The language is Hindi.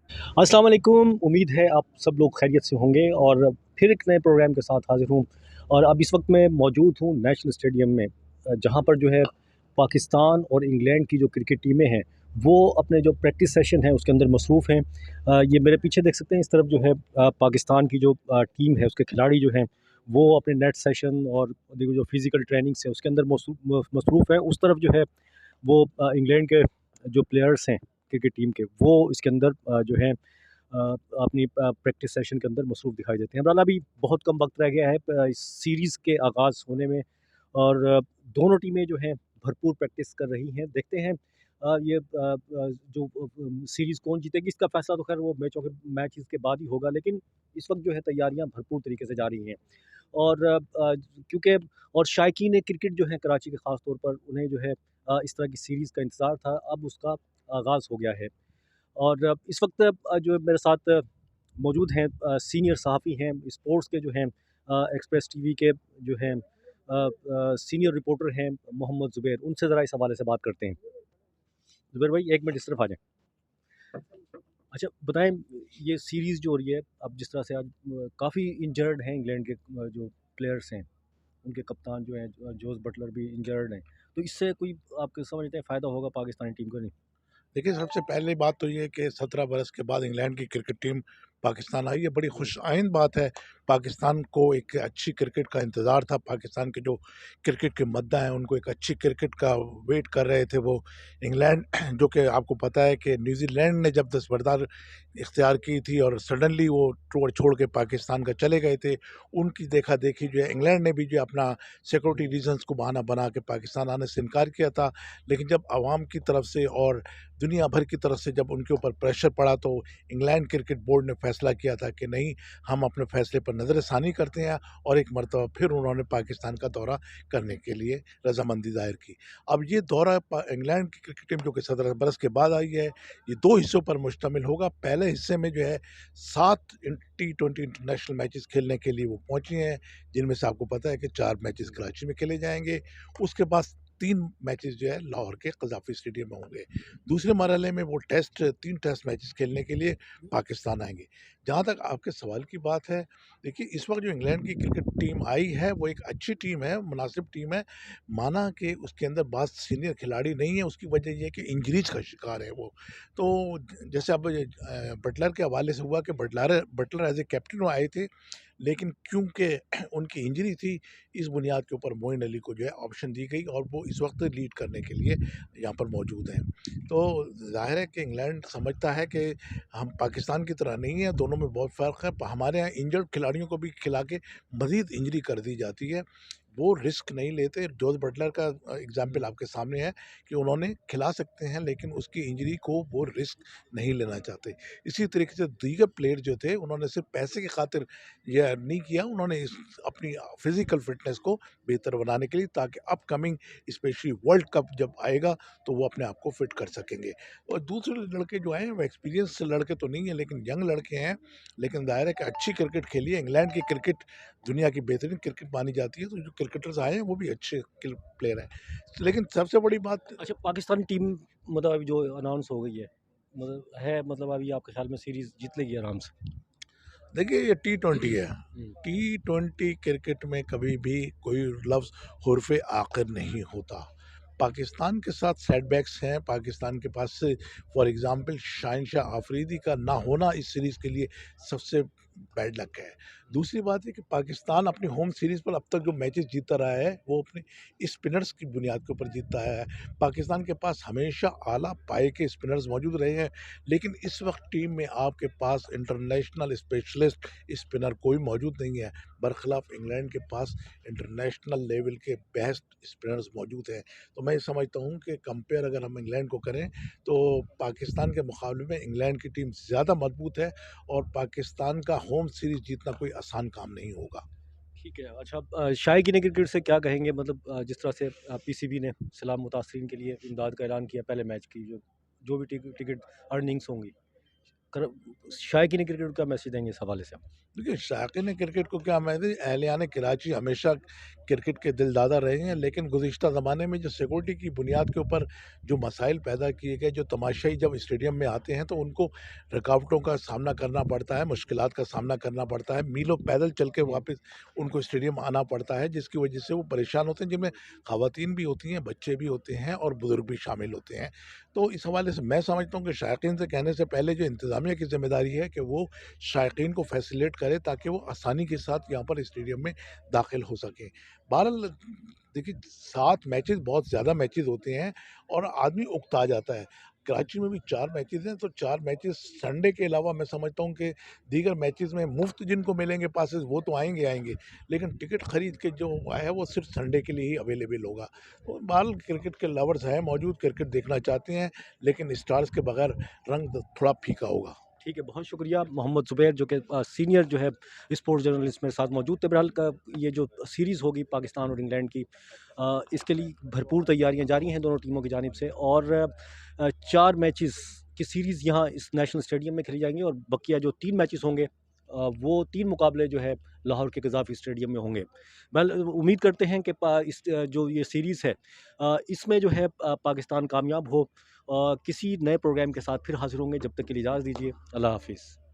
अस्सलाम वालेकुम। उम्मीद है आप सब लोग खैरियत से होंगे और फिर एक नए प्रोग्राम के साथ हाज़िर हूँ। और अब इस वक्त मैं मौजूद हूँ नेशनल स्टेडियम में, जहाँ पर जो है पाकिस्तान और इंग्लैंड की जो क्रिकेट टीमें हैं वो अपने जो प्रैक्टिस सेशन है उसके अंदर मसरूफ़ हैं। ये मेरे पीछे देख सकते हैं, इस तरफ जो है पाकिस्तान की जो टीम है उसके खिलाड़ी जो हैं वो अपने नेट सेशन और देखो जो फिज़िकल ट्रेनिंग्स है उसके अंदर मसरूफ़ है। उस तरफ जो है वो इंग्लैंड के जो प्लेयर्स हैं क्रिकेट टीम के, वो इसके अंदर जो है अपनी प्रैक्टिस सेशन के अंदर मसरूफ़ दिखाई देते हैं। बहरहाल अभी बहुत कम वक्त रह गया है इस सीरीज़ के आगाज़ होने में, और दोनों टीमें जो हैं भरपूर प्रैक्टिस कर रही हैं। देखते हैं ये जो सीरीज़ कौन जीतेगी इसका फ़ैसला तो ख़ैर वो मैचेज़ के बाद ही होगा, लेकिन इस वक्त जो है तैयारियां भरपूर तरीके से जा रही हैं। और क्योंकि और शायकीन क्रिकेट जो है कराची के ख़ास तौर पर उन्हें जो है इस तरह की सीरीज़ का इंतज़ार था, अब उसका आगाज़ हो गया है। और इस वक्त जो मेरे साथ मौजूद हैं सीनियर सहाफ़ी हैं, स्पोर्ट्स के जो हैं एक्सप्रेस टीवी के जो हैं सीनियर रिपोर्टर हैं मोहम्मद ज़ुबैर, उनसे ज़रा इस हवाले से बात करते हैं। ज़ुबैर भाई 1 मिनट इस तरफ आ जाएँ। अच्छा बताएँ, ये सीरीज़ जो हो रही है, अब जिस तरह से आज काफ़ी इंजर्ड हैं इंग्लैंड के जो प्लेयर्स हैं, उनके कप्तान जो हैं जोस बटलर भी इंजर्ड हैं। तो इससे कोई आप समझते हैं फ़ायदा होगा पाकिस्तानी टीम को? नहीं। देखिए, सबसे पहली बात तो ये है कि 17 बरस के बाद इंग्लैंड की क्रिकेट टीम पाकिस्तान आई है, बड़ी जी। खुशआइंद बात है। पाकिस्तान को एक अच्छी क्रिकेट का इंतज़ार था, पाकिस्तान के जो क्रिकेट के मद्दा हैं, उनको एक अच्छी क्रिकेट का वेट कर रहे थे वो। इंग्लैंड जो कि आपको पता है कि न्यूज़ीलैंड ने जब दस्तबरदार इख्तियार की थी और सडनली वो टूर छोड़ के पाकिस्तान का चले गए थे, उनकी देखा-देखी जो है इंग्लैंड ने भी जो है अपना सिक्योरिटी रीज़न्स को बहाना बना के पाकिस्तान आने से इनकार किया था। लेकिन जब अवाम की तरफ से और दुनिया भर की तरफ से जब उनके ऊपर प्रेशर पड़ा तो इंग्लैंड क्रिकेट बोर्ड ने फैसला किया था कि नहीं, हम अपने फैसले पर नज़रसानी करते हैं और एक मरतबा फिर उन्होंने पाकिस्तान का दौरा करने के लिए रजामंदी जाहिर की। अब ये दौरा इंग्लैंड की क्रिकेट टीम जो कि 17 बरस के बाद आई है, ये दो हिस्सों पर मुश्तमिल होगा। पहले हिस्से में जो है 7 T20 इंटरनेशनल मैचेस खेलने के लिए वो पहुंची हैं, जिनमें से आपको पता है कि 4 मैचेस कराची में खेले जाएंगे। उसके बाद 3 मैचेस जो है लाहौर के कज़ाफ़ी स्टेडियम में होंगे। दूसरे मरहले में वो 3 टेस्ट मैचेस खेलने के लिए पाकिस्तान आएँगे। जहाँ तक आपके सवाल की बात है, देखिए इस वक़्त जो इंग्लैंड की क्रिकेट टीम आई है, वो एक अच्छी टीम है, मुनासिब टीम है। माना कि उसके अंदर बाज़ सीनियर खिलाड़ी नहीं है, उसकी वजह ये है कि इंजरीज़ का शिकार है वो। तो जैसे अब बटलर के हवाले से हुआ कि बटलर एज़ ए कैप्टन वो आए थे, लेकिन क्योंकि उनकी इंजरी थी, इस बुनियाद के ऊपर मोइन अली को जो है ऑप्शन दी गई और वो इस वक़्त लीड करने के लिए यहाँ पर मौजूद हैं। तो ज़ाहिर है कि इंग्लैंड समझता है कि हम पाकिस्तान की तरह नहीं है, दोनों में बहुत फ़र्क है। हमारे यहाँ इंजर्ड खिलाड़ियों को भी खिला के मज़ीद इंजरी कर दी जाती है। वो रिस्क नहीं लेते। जोस बटलर का एग्ज़ाम्पल आपके सामने है कि उन्होंने खिला सकते हैं, लेकिन उसकी इंजरी को वो रिस्क नहीं लेना चाहते। इसी तरीके से दीगर प्लेयर जो थे, उन्होंने सिर्फ़ पैसे की खातिर ये नहीं किया, उन्होंने अपनी फ़िज़िकल फ़िटनेस को बेहतर बनाने के लिए, ताकि अपकमिंग स्पेशली वर्ल्ड कप जब आएगा तो वो अपने आप को फिट कर सकेंगे। और दूसरे लड़के जो हैं वो एक्सपीरियंस लड़के तो नहीं हैं, लेकिन यंग लड़के हैं। लेकिन ज़ाहिर है कि अच्छी क्रिकेट खेली है। इंग्लैंड की क्रिकेट दुनिया की बेहतरीन क्रिकेट मानी जाती है, तो जो क्रिकेटर्स आए हैं वो भी अच्छे प्लेयर हैं। लेकिन सबसे बड़ी बात, अच्छा, पाकिस्तानी टीम मतलब अभी जो अनाउंस हो गई है, मतलब अभी आपके ख्याल में सीरीज़ जीत लेगी आराम से? देखिए ये T20 है। हुँ। T20 क्रिकेट में कभी भी कोई लफ्ज़ हुर्फ़े आखिर नहीं होता। पाकिस्तान के साथ सेटबैक्स हैं, पाकिस्तान के पास से फॉर एग्ज़ाम्पल शाहिनशाह आफरीदी का ना होना इस सीरीज़ के लिए सबसे बैड लक है। दूसरी बात है कि पाकिस्तान अपनी होम सीरीज़ पर अब तक जो मैचेज़ जीतता रहा है, वो अपने स्पिनर्स की बुनियाद के ऊपर जीतता है। पाकिस्तान के पास हमेशा आला पाए के स्पिनर्स मौजूद रहे हैं, लेकिन इस वक़्त टीम में आपके पास इंटरनेशनल स्पेशलिस्ट स्पिनर कोई मौजूद नहीं है। बरख़िलाफ़ इंग्लैंड के पास इंटरनेशनल लेवल के बेस्ट स्पिनर्स मौजूद हैं। तो मैं ये समझता हूँ कि कंपेयर अगर हम इंग्लैंड को करें, तो पाकिस्तान के मुकाबले में इंग्लैंड की टीम ज़्यादा मज़बूत है और पाकिस्तान का होम सीरीज़ जीतना कोई आसान काम नहीं होगा। ठीक है। अच्छा, शायकीन क्रिकेट से क्या कहेंगे, मतलब जिस तरह से पीसीबी ने सलाम मुतासरीन के लिए इमदाद का ऐलान किया पहले मैच की, जो जो भी टिकट अर्निंग्स होंगी, कर शायकीन क्रिकेट को क्या मैसेज देंगे इस हवाले से आप? देखिए, शायकीन क्रिकेट को क्या मैं अहलियान कराची हमेशा क्रिकेट के दिलदादा रहे हैं, लेकिन गुज़िश्ता ज़माने में जो सिक्योरिटी की बुनियाद के ऊपर जो मसाइल पैदा किए गए, जो तमाशाई जब स्टेडियम में आते हैं, तो उनको रुकावटों का सामना करना पड़ता है, मुश्किलात का सामना करना पड़ता है, मीलों पैदल चल के वापस उनको स्टेडियम आना पड़ता है, जिसकी वजह से वो परेशान होते हैं, जिनमें ख़वातीन भी होती हैं, बच्चे भी होते हैं और बुज़ुर्ग भी शामिल होते हैं। तो इस हवाले से मैं समझता हूँ कि शायकीन से कहने से पहले जो इंतज़ामिया की ज़िम्मेदारी है कि वो शायकीन को फैसिलिटेट करे ताकि वो आसानी के साथ यहाँ पर स्टेडियम में दाखिल हो सकें। बहरहाल देखिए 7 मैचेज़ बहुत ज़्यादा मैचेज़ होते हैं और आदमी उकता जाता है। कराची में भी 4 मैचेज़ हैं, तो 4 मैचेज़ संडे के अलावा मैं समझता हूँ कि दीगर मैचेज़ में मुफ़्त जिनको मिलेंगे पासेस वो तो आएँगे, लेकिन टिकट खरीद के जो है वो सिर्फ़ संडे के लिए ही अवेलेबल होगा। तो बहरहाल क्रिकेट के लवर्स हैं मौजूद, क्रिकेट देखना चाहते हैं, लेकिन स्टार्स के बगैर रंग थोड़ा फीका होगा। ठीक है, बहुत शुक्रिया मोहम्मद ज़ुबैर जो कि सीनियर जो है स्पोर्ट्स जर्नलिस्ट मेरे साथ मौजूद थे। बहरहाल का ये जो सीरीज़ होगी पाकिस्तान और इंग्लैंड की, इसके लिए भरपूर तैयारियां जारी हैं दोनों टीमों की जानिब से, और 4 मैचेस की सीरीज़ यहाँ इस नेशनल स्टेडियम में खेली जाएंगी, और बकिया जो 3 मैचेस होंगे वो 3 मुकाबले जो है लाहौर के कज़ाफ़ी स्टेडियम में होंगे। बहरहाल उम्मीद करते हैं कि जो ये सीरीज़ है इसमें जो है पाकिस्तान कामयाब हो। किसी नए प्रोग्राम के साथ फिर हाज़िर होंगे, जब तक के लिए इजाज़त दीजिए। अल्लाह हाफ़िज़।